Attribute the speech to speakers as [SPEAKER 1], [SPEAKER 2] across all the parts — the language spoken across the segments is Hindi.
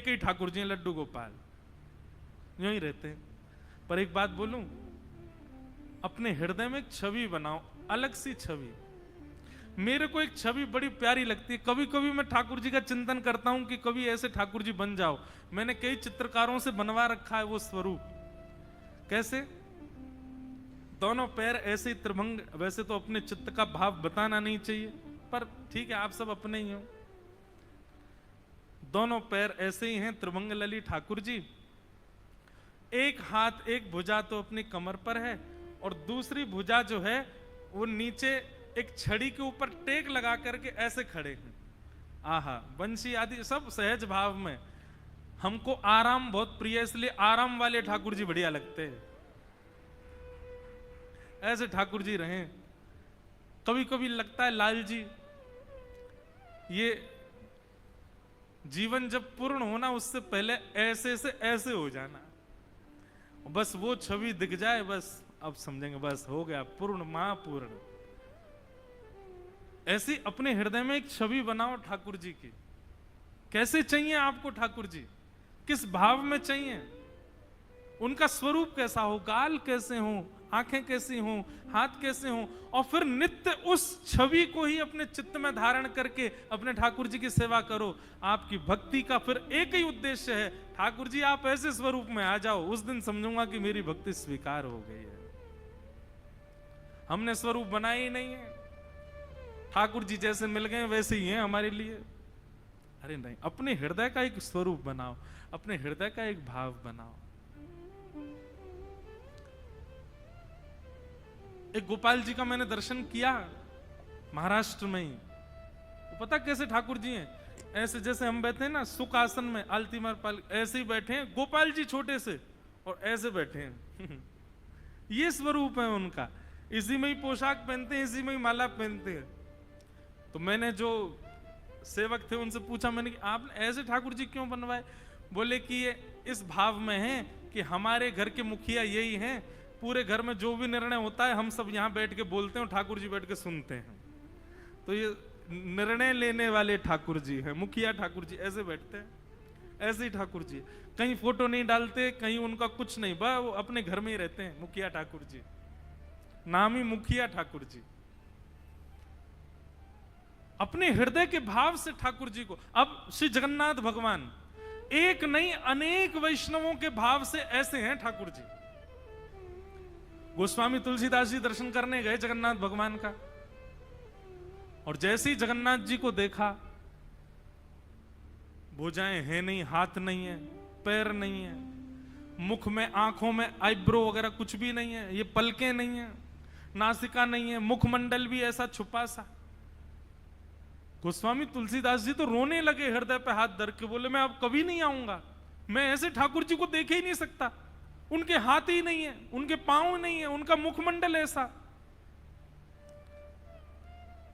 [SPEAKER 1] एक ही ठाकुर जी हैं, लड्डू गोपाल, यूं ही रहते हैं। पर एक बात बोलूं, अपने हृदय में एक छवि बनाओ, अलग सी छवि। मेरे को एक छवि बड़ी प्यारी लगती है, कभी कभी मैं ठाकुर जी का चिंतन करता हूं कि कभी ऐसे ठाकुर जी बन जाओ। मैंने कई चित्रकारों से बनवा रखा है वो स्वरूप। कैसे? दोनों पैर ऐसे ही त्रिभंग। वैसे तो अपने चित्त का भाव बताना नहीं चाहिए, पर ठीक है, आप सब अपने ही हो। दोनों पैर ऐसे ही हैं, त्रिभंग लली ठाकुर जी। एक हाथ, एक भुजा तो अपनी कमर पर है, और दूसरी भुजा जो है वो नीचे एक छड़ी के ऊपर टेक लगा करके ऐसे खड़े हैं। आहा, बंसी आदि सब सहज भाव में। हमको आराम बहुत प्रिय है, इसलिए आराम वाले ठाकुर जी बढ़िया लगते हैं। ऐसे ठाकुर जी रहे। कभी कभी लगता है लाल जी, ये जीवन जब पूर्ण होना उससे पहले ऐसे से ऐसे हो जाना, बस वो छवि दिख जाए, बस अब समझेंगे बस हो गया, पूर्ण महापूर्ण। ऐसी अपने हृदय में एक छवि बनाओ ठाकुर जी की। कैसे चाहिए आपको ठाकुर जी, किस भाव में चाहिए, उनका स्वरूप कैसा हो, गाल कैसे हो, आंखें कैसी हो, हाथ कैसे हो, और फिर नित्य उस छवि को ही अपने चित्त में धारण करके अपने ठाकुर जी की सेवा करो। आपकी भक्ति का फिर एक ही उद्देश्य है, ठाकुर जी आप ऐसे स्वरूप में आ जाओ, उस दिन समझूंगा कि मेरी भक्ति स्वीकार हो गई है। हमने स्वरूप बनाए ही नहीं है, ठाकुर जी जैसे मिल गए वैसे ही हैं हमारे लिए। अरे नहीं, अपने हृदय का एक स्वरूप बनाओ, अपने हृदय का एक भाव बनाओ। एक गोपाल जी का मैंने दर्शन किया महाराष्ट्र में ही। वो पता कैसे ठाकुर जी हैं? ऐसे जैसे हम बैठे हैं ना सुख आसन में, आलती मार पाल, ऐसे ही बैठे हैं गोपाल जी, छोटे से, और ऐसे बैठे हैं। ये स्वरूप है उनका। इसी में ही पोशाक पहनते हैं, इसी में ही माला पहनते हैं। तो मैंने जो सेवक थे उनसे पूछा, मैंने कि आपने ऐसे ठाकुर जी क्यों बनवाए? बोले कि ये इस भाव में है कि हमारे घर के मुखिया यही हैं, पूरे घर में जो भी निर्णय होता है हम सब यहाँ बैठ के बोलते हैं, ठाकुर जी बैठ के सुनते हैं। तो ये निर्णय लेने वाले ठाकुर जी हैं, मुखिया ठाकुर जी ऐसे बैठते हैं। ऐसे ही ठाकुर जी कहीं फोटो नहीं डालते, कहीं उनका कुछ नहीं, बस वो अपने घर में ही रहते हैं, मुखिया ठाकुर जी, नाम ही मुखिया ठाकुर जी। अपने हृदय के भाव से ठाकुर जी को। अब श्री जगन्नाथ भगवान एक नहीं अनेक वैष्णवों के भाव से ऐसे हैं ठाकुर जी। गोस्वामी तुलसीदास जी दर्शन करने गए जगन्नाथ भगवान का, और जैसे ही जगन्नाथ जी को देखा, भुजाएं हैं नहीं, हाथ नहीं है, पैर नहीं है, मुख में आंखों में आईब्रो वगैरह कुछ भी नहीं है, ये पलकें नहीं है, नासिका नहीं है, मुखमंडल भी ऐसा छुपा सा। गोस्वामी तुलसीदास जी तो रोने लगे, हृदय पे हाथ धर के बोले मैं अब कभी नहीं आऊंगा, मैं ऐसे ठाकुर जी को देख ही नहीं सकता। उनके हाथ ही नहीं है, उनके पांव नहीं है, उनका मुखमंडल ऐसा।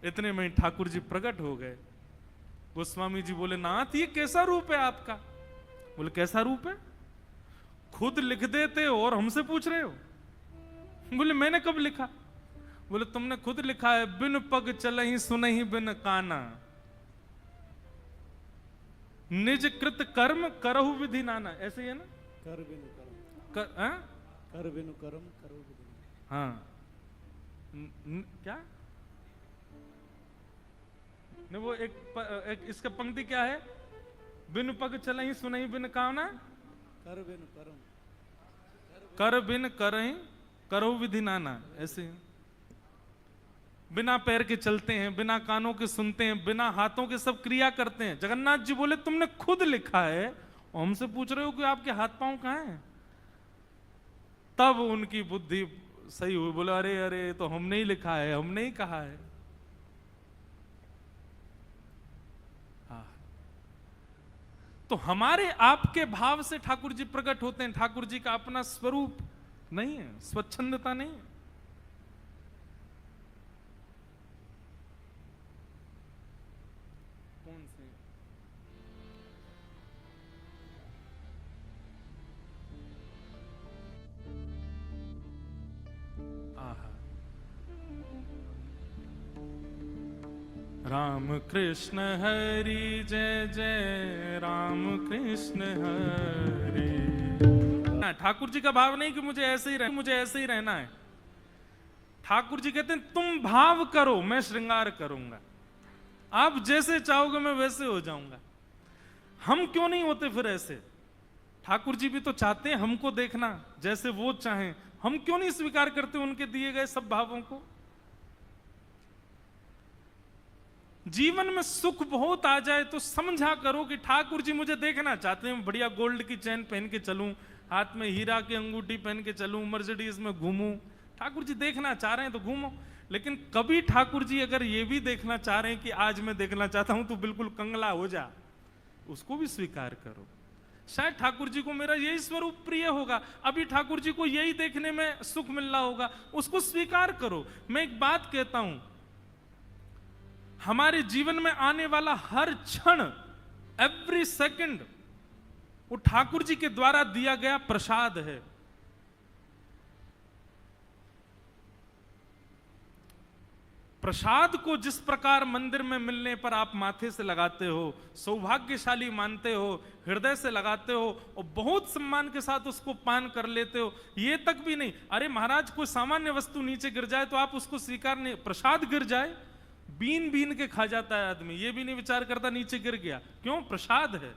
[SPEAKER 1] इतने में ठाकुर जी प्रकट हो गए। गोस्वामी जी बोले नाथ ये कैसा रूप है आपका? बोले कैसा रूप है? खुद लिख देते हो और हमसे पूछ रहे हो? बोले मैंने कब लिखा? बोले तुमने खुद लिखा है, बिन पग चलहि सुनहि बिन काना, निज कृत कर्म करहु विधि नाना। ऐसे ही है ना?
[SPEAKER 2] कर बिनु कर्म, कर बिनु कर्म करो विधि।
[SPEAKER 1] हाँ, क्या नहीं, वो एक इसका पंक्ति क्या है? बिन पग चलहि सुनहि बिन काना,
[SPEAKER 2] कर बिनु कर्म,
[SPEAKER 1] कर बिन करहि करो विधि नाना। ऐसे बिना पैर के चलते हैं, बिना कानों के सुनते हैं, बिना हाथों के सब क्रिया करते हैं। जगन्नाथ जी बोले तुमने खुद लिखा है और हमसे पूछ रहे हो कि आपके हाथ पांव कहां हैं? तब उनकी बुद्धि सही हुई, बोले अरे अरे तो हमने ही लिखा है, हमने ही कहा है। हाँ, तो हमारे आपके भाव से ठाकुर जी प्रकट होते हैं। ठाकुर जी का अपना स्वरूप नहीं है, स्वच्छंदता नहीं है। कौन से? राम कृष्ण हरि जय जय राम कृष्ण हरि। ठाकुर जी का भाव नहीं कि मुझे ऐसे ही रहना है। ठाकुर जी कहते हैं तुम भाव करो, मैं श्रृंगार करूंगा। आप जैसे चाहोगे मैं वैसे हो जाऊंगा। हम क्यों नहीं होते फिर ऐसे? ठाकुर जी भी तो चाहते हैं हमको देखना जैसे वो चाहें। हम क्यों नहीं स्वीकार करते उनके दिए गए सब भावों को? जीवन में सुख बहुत आ जाए तो समझा करो कि ठाकुर जी मुझे देखना चाहते हैं, बढ़िया गोल्ड की चेन पहन के चलूं, हाथ में हीरा की अंगूठी पहन के चलूं, मर्सिडीज में घूमूं। ठाकुर जी देखना चाह रहे हैं तो घूमो। लेकिन कभी ठाकुर जी अगर ये भी देखना चाह रहे हैं कि आज मैं देखना चाहता हूं तो बिल्कुल कंगला हो जा, उसको भी स्वीकार करो। शायद ठाकुर जी को मेरा यही स्वरूप प्रिय होगा, अभी ठाकुर जी को यही देखने में सुख मिल रहा होगा, उसको स्वीकार करो। मैं एक बात कहता हूं, हमारे जीवन में आने वाला हर क्षण, एवरी सेकंड, वो ठाकुर जी के द्वारा दिया गया प्रसाद है। प्रसाद को जिस प्रकार मंदिर में मिलने पर आप माथे से लगाते हो, सौभाग्यशाली मानते हो, हृदय से लगाते हो और बहुत सम्मान के साथ उसको पान कर लेते हो, ये तक भी नहीं। अरे महाराज, कोई सामान्य वस्तु नीचे गिर जाए तो आप उसको स्वीकार नहीं, प्रसाद गिर जाए बीन बीन के खा जाता है आदमी, ये भी नहीं विचार करता नीचे गिर गया। क्यों? प्रसाद है।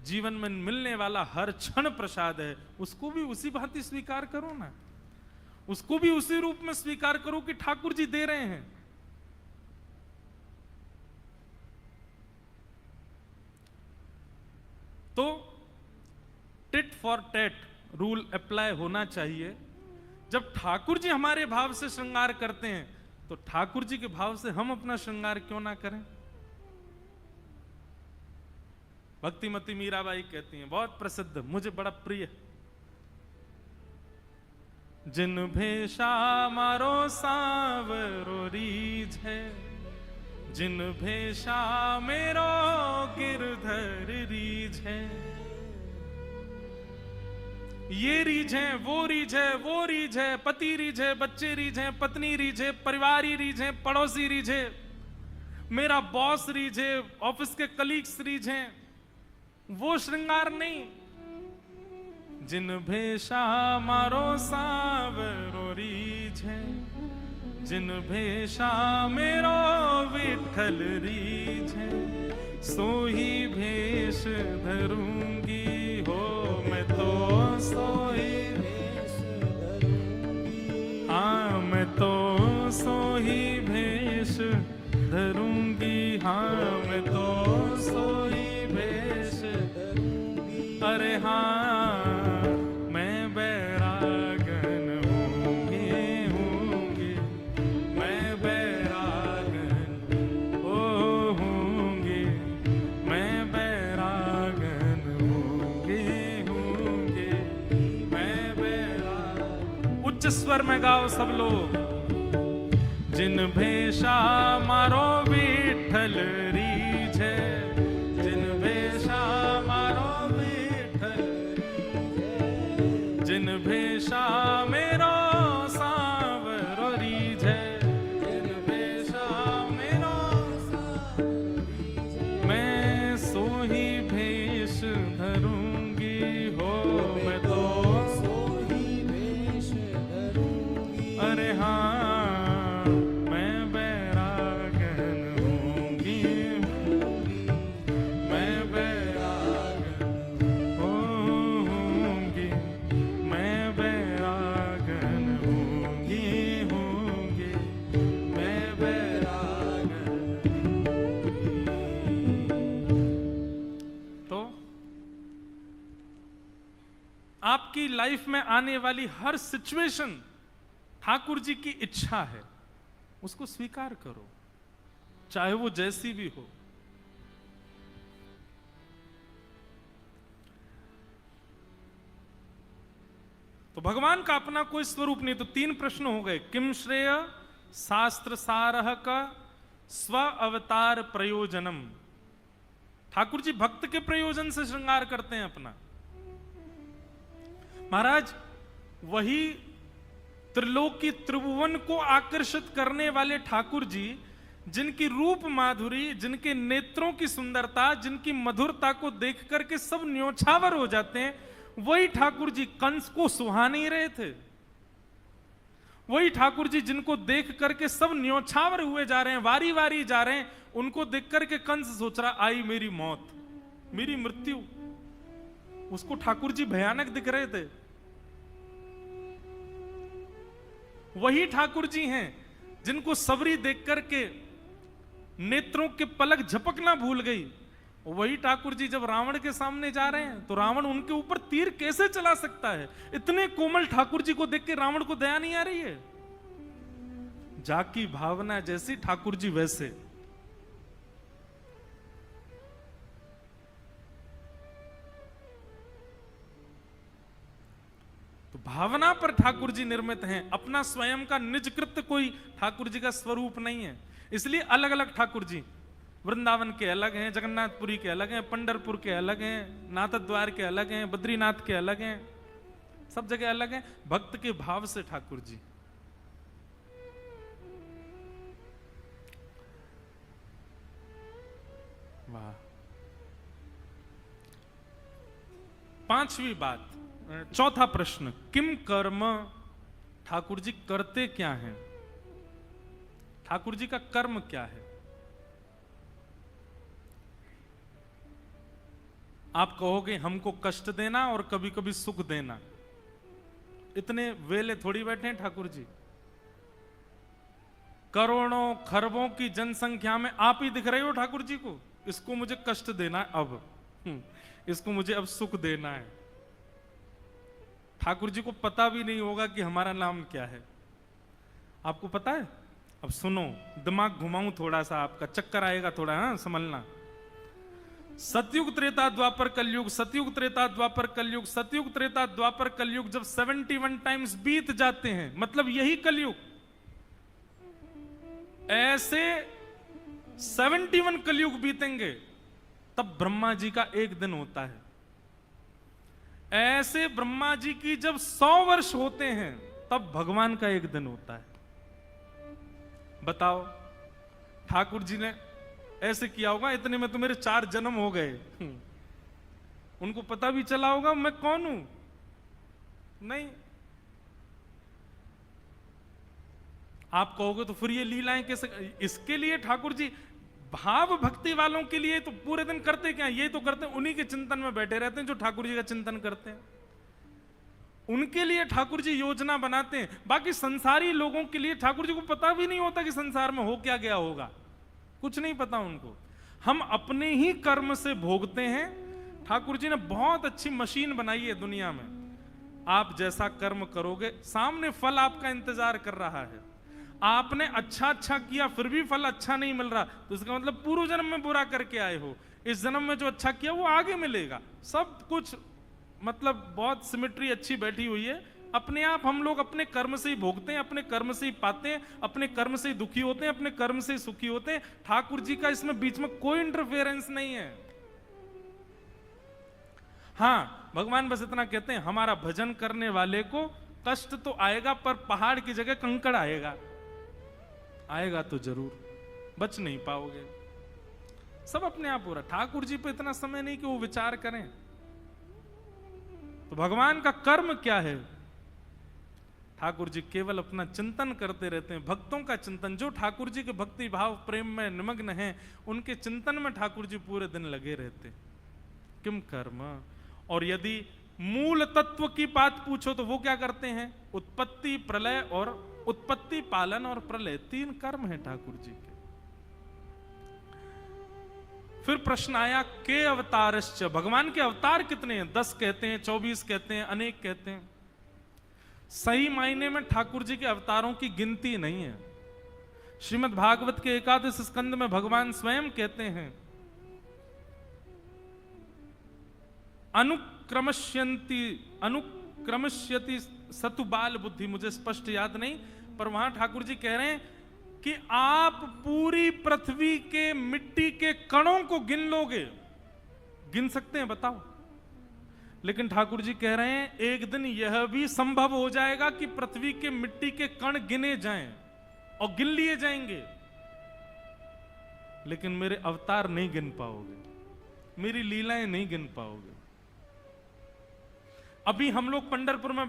[SPEAKER 1] जीवन में मिलने वाला हर क्षण प्रसाद है, उसको भी उसी भांति स्वीकार करो ना, उसको भी उसी रूप में स्वीकार करो कि ठाकुर जी दे रहे हैं। तो tit for tat rule apply होना चाहिए। जब ठाकुर जी हमारे भाव से श्रृंगार करते हैं तो ठाकुर जी के भाव से हम अपना श्रृंगार क्यों ना करें? भक्तिमती मीराबाई कहती हैं, बहुत प्रसिद्ध, मुझे बड़ा प्रिय, जिन भेषा मारो सांवरो रीझ है, जिन भेषा मेरो गिरधर रीझ है। ये रीझ है, वो रीझ है, वो रीझ है, पति रीझ है, बच्चे रीझ है, पत्नी रीझ है, परिवारी रीझ है, पड़ोसी रीझ है, मेरा बॉस रीझ है, ऑफिस के कलीग्स रीझ हैं, वो श्रृंगार नहीं। जिन भेषा मारो सांवरो रीझ है, जिन भेषा मेरो विठल रीझ है, सो ही भेष धरूंगी हो मैं तो, सो ही भेष धरूंगी, हाँ मैं तो सो ही भेष धरूंगी, हाँ मैं तो सो ही भेष धरूंगी। अरे हाँ, मैं बैरागन होंगे, मैं बैरागन होंगे, मैं बैरागन होंगे, मैं बैरागन। उच्च स्वर में गाओ सब लोग। जिन भेषा मारो विठल रीझ है, जिन भेषा मारो विठल रीझ है, जिन भेषा मेरो सांवरो रीझ है, जिन भेषा मेरो सांवरो रीझ है, मैं सो ही भेष धरूंगी हो मैं तो सो ही भेष धरूंगी। अरे हाँ, आपकी लाइफ में आने वाली हर सिचुएशन ठाकुर जी की इच्छा है, उसको स्वीकार करो, चाहे वो जैसी भी हो। तो भगवान का अपना कोई स्वरूप नहीं। तो 3 प्रश्न हो गए। किम श्रेय शास्त्र सारह का स्व अवतार प्रयोजनम। ठाकुर जी भक्त के प्रयोजन से श्रृंगार करते हैं अपना। महाराज, वही त्रिलोकी त्रिभुवन को आकर्षित करने वाले ठाकुर जी जिनकी रूप माधुरी, जिनके नेत्रों की सुंदरता, जिनकी मधुरता को देख करके सब न्योछावर हो जाते हैं, वही ठाकुर जी कंस को सुहा नहीं रहे थे। वही ठाकुर जी जिनको देख करके सब न्योछावर हुए जा रहे हैं, वारी वारी जा रहे हैं, उनको देख करके कंस सोच रहा आई मेरी मौत, मेरी मृत्यु। उसको ठाकुर जी भयानक दिख रहे थे। वही ठाकुर जी हैं जिनको सबरी देख करके नेत्रों के पलक झपकना भूल गई। वही ठाकुर जी जब रावण के सामने जा रहे हैं तो रावण उनके ऊपर तीर कैसे चला सकता है? इतने कोमल ठाकुर जी को देख के रावण को दया नहीं आ रही है। जाकी भावना जैसी ठाकुर जी वैसे। तो भावना पर ठाकुर जी निर्मित हैं, अपना स्वयं का निज कृत्य कोई ठाकुर जी का स्वरूप नहीं है। इसलिए अलग अलग ठाकुर जी, वृंदावन के अलग हैं, जगन्नाथपुरी के अलग हैं, पंढरपुर के अलग हैं, नाथद्वार के अलग हैं, बद्रीनाथ के अलग हैं, सब जगह अलग हैं, भक्त के भाव से ठाकुर जी। वाह। पांचवी बात, चौथा प्रश्न, किम कर्म, ठाकुर जी करते क्या हैं? ठाकुर जी का कर्म क्या है? आप कहोगे हमको कष्ट देना और कभी कभी सुख देना। इतने वेले थोड़ी बैठे हैं ठाकुर जी। करोड़ों खरबों की जनसंख्या में आप ही दिख रहे हो ठाकुर जी को। इसको मुझे कष्ट देना है अब, इसको मुझे अब सुख देना है। ठाकुर जी को पता भी नहीं होगा कि हमारा नाम क्या है। आपको पता है? अब सुनो, दिमाग घुमाऊं थोड़ा सा, आपका चक्कर आएगा थोड़ा, हाँ समझना। सतयुग त्रेता द्वापर कलयुग, सतयुग त्रेता द्वापर कलयुग, सतयुग त्रेता द्वापर कलयुग जब 71 टाइम्स बीत जाते हैं, मतलब यही कलयुग, ऐसे 71 कलयुग बीतेंगे तब ब्रह्मा जी का एक दिन होता है। ऐसे ब्रह्मा जी की जब 100 वर्ष होते हैं तब भगवान का एक दिन होता है। बताओ, ठाकुर जी ने ऐसे किया होगा, इतने में तो मेरे 4 जन्म हो गए। उनको पता भी चला होगा मैं कौन हूं? नहीं। आप कहोगे तो फिर ये लीलाएं कैसे? इसके लिए ठाकुर जी भाव भक्ति वालों के लिए तो पूरे दिन करते क्या? ये तो करते हैं, उन्हीं के चिंतन में बैठे रहते हैं जो ठाकुर जी का चिंतन करते हैं। उनके लिए ठाकुर जी योजना बनाते हैं। बाकी संसारी लोगों के लिए ठाकुर जी को पता भी नहीं होता कि संसार में हो क्या गया होगा, कुछ नहीं पता उनको। हम अपने ही कर्म से भोगते हैं। ठाकुर जी ने बहुत अच्छी मशीन बनाई है दुनिया में। आप जैसा कर्म करोगे, सामने फल आपका इंतजार कर रहा है। आपने अच्छा किया फिर भी फल अच्छा नहीं मिल रहा, तो इसका मतलब पूर्व जन्म में बुरा करके आए हो। इस जन्म में जो अच्छा किया वो आगे मिलेगा। सब कुछ मतलब बहुत सिमेट्री अच्छी बैठी हुई है। अपने आप हम लोग अपने कर्म से ही भोगते हैं, अपने कर्म से ही पाते हैं, अपने कर्म से ही दुखी होते हैं, अपने कर्म से ही सुखी होते हैं। ठाकुर जी का इसमें बीच में कोई इंटरफेरेंस नहीं है। हाँ, भगवान बस इतना कहते हैं, हमारा भजन करने वाले को कष्ट तो आएगा पर पहाड़ की जगह कंकड़ आएगा। आएगा तो जरूर, बच नहीं पाओगे। सब अपने आप हो रहा। ठाकुर जी पे इतना समय नहीं कि वो विचार करें। तो भगवान का कर्म क्या है? ठाकुर जी केवल अपना चिंतन करते रहते हैं, भक्तों का चिंतन। जो ठाकुर जी के भक्ति भाव प्रेम में निमग्न हैं, उनके चिंतन में ठाकुर जी पूरे दिन लगे रहते। किम कर्म। और यदि मूल तत्व की बात पूछो तो वो क्या करते हैं? उत्पत्ति प्रलय और उत्पत्ति पालन और प्रलय, 3 कर्म हैं ठाकुर जी के। फिर प्रश्न आया के अवतारश्च, भगवान के अवतार कितने हैं? 10 कहते हैं, 24 कहते हैं, अनेक कहते हैं। सही मायने में ठाकुर जी के अवतारों की गिनती नहीं है। श्रीमद् भागवत के 11 स्कंद में भगवान स्वयं कहते हैं, अनुक्रमश्यति सतुबाल बुद्धि। मुझे स्पष्ट याद नहीं, पर वहां ठाकुर जी कह रहे हैं कि आप पूरी पृथ्वी के मिट्टी के कणों को गिन लोगे। गिन सकते हैं? बताओ। लेकिन ठाकुर जी कह रहे हैं एक दिन यह भी संभव हो जाएगा कि पृथ्वी के मिट्टी के कण गिने जाएं और गिन लिए जाएंगे। लेकिन मेरे अवतार नहीं गिन पाओगे, मेरी लीलाएं नहीं गिन पाओगे। अभी हम लोग पंढरपुर में